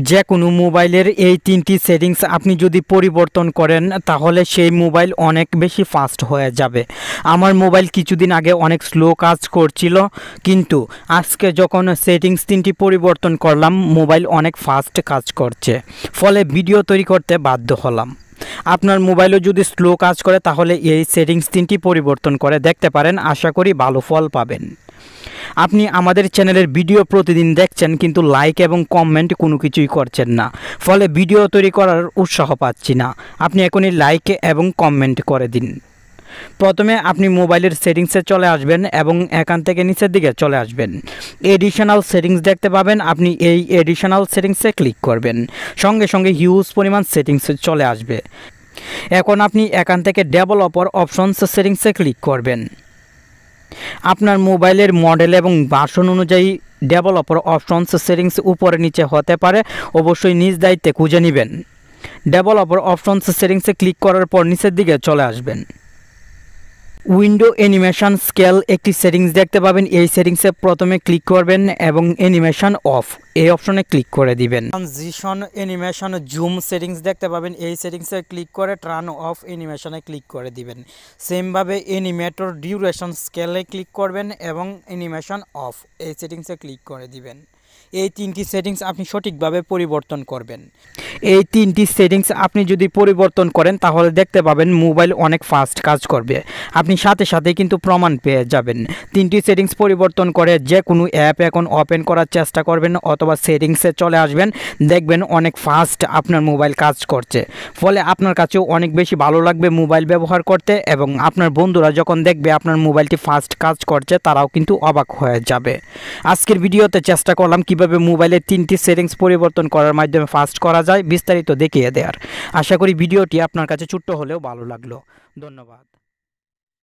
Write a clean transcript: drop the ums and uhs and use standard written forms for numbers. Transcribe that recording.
যে কোনো মোবাইলের এই তিনটি সেটিংস আপনি যদি পরিবর্তন করেন তাহলে সেই মোবাইল অনেক বেশি ফাস্ট হয়ে যাবে। আমার মোবাইল কিছুদিন আগে অনেক স্লো কাজ করছিল, কিন্তু আজকে যখন সেটিংস তিনটি পরিবর্তন করলাম মোবাইল অনেক ফাস্ট কাজ করছে, ফলে ভিডিও তৈরি করতে বাধ্য হলাম। আপনার মোবাইলও যদি স্লো কাজ করে তাহলে এই সেটিংস তিনটি পরিবর্তন করে দেখতে পারেন, আশা করি ভালো ফল পাবেন। আপনি আমাদের চ্যানেলের ভিডিও প্রতিদিন দেখছেন কিন্তু লাইক এবং কমেন্ট কোনো কিছুই করছেন না, ফলে ভিডিও তৈরি করার উৎসাহ পাচ্ছি না। আপনি এখনই লাইক এবং কমেন্ট করে দিন। প্রথমে আপনি মোবাইলের সেটিংসে চলে আসবেন এবং এখান থেকে নিচের দিকে চলে আসবেন। এডিশনাল সেটিংস দেখতে পাবেন, আপনি এই এডিশনাল সেটিংসে ক্লিক করবেন, সঙ্গে সঙ্গে হিউজ পরিমাণ সেটিংস চলে আসবে। এখন আপনি এখান থেকে ডেভেলপার অপশনস সেটিংসে ক্লিক করবেন। আপনার মোবাইলের মডেল এবং ভার্সন অনুযায়ী ডেভেলপার অপশনস সেটিংস উপরে নিচে হতে পারে, অবশ্যই নিজ দায়িত্বে খুঁজে নেবেন। ডেভেলপার অপশনস সেটিংসে ক্লিক করার পর নিচের দিকে চলে আসবেন। উইন্ডো অ্যানিমেশন স্কেল একটি সেটিংস দেখতে পাবেন, এই সেটিংসে প্রথমে ক্লিক করবেন এবং অ্যানিমেশন অফ এই অপশনে ক্লিক করে দিবেন। ট্রানজিশন অ্যানিমেশন জুম সেটিংস দেখতে পাবেন, এই সেটিংসে ক্লিক করে টার্ন অফ অ্যানিমেশনে ক্লিক করে দিবেন। সেমভাবে অ্যানিমেটর ডিউরেশন স্কেলে ক্লিক করবেন এবং অ্যানিমেশন অফ এই সেটিংসে ক্লিক করে দিবেন। এই তিনটি সেটিংস আপনি সঠিকভাবে পরিবর্তন করবেন। এই তিনটি সেটিংস আপনি যদি পরিবর্তন করেন তাহলে দেখতে পাবেন মোবাইল অনেক ফাস্ট কাজ করবে। আপনি সাথে সাথে কিন্তু প্রমাণ পেয়ে যাবেন। তিনটি সেটিংস পরিবর্তন করে যে কোনো অ্যাপ এখন ওপেন করার চেষ্টা করবেন অথবা সেটিংসে চলে আসবেন, দেখবেন অনেক ফাস্ট আপনার মোবাইল কাজ করছে, ফলে আপনার কাছেও অনেক বেশি ভালো লাগবে মোবাইল ব্যবহার করতে, এবং আপনার বন্ধুরা যখন দেখবে আপনার মোবাইলটি ফাস্ট কাজ করছে তারাও কিন্তু অবাক হয়ে যাবে। আজকের ভিডিওতে চেষ্টা করলাম কিভাবে মোবাইলের তিনটি সেটিংস পরিবর্তন করার মাধ্যমে ফাস্ট করা যায় বিস্তারিত দেখিয়ে দেওয়ার। আশা করি ভিডিওটি আপনার কাছে ছোট্ট হলেও ভালো লাগলো। ধন্যবাদ।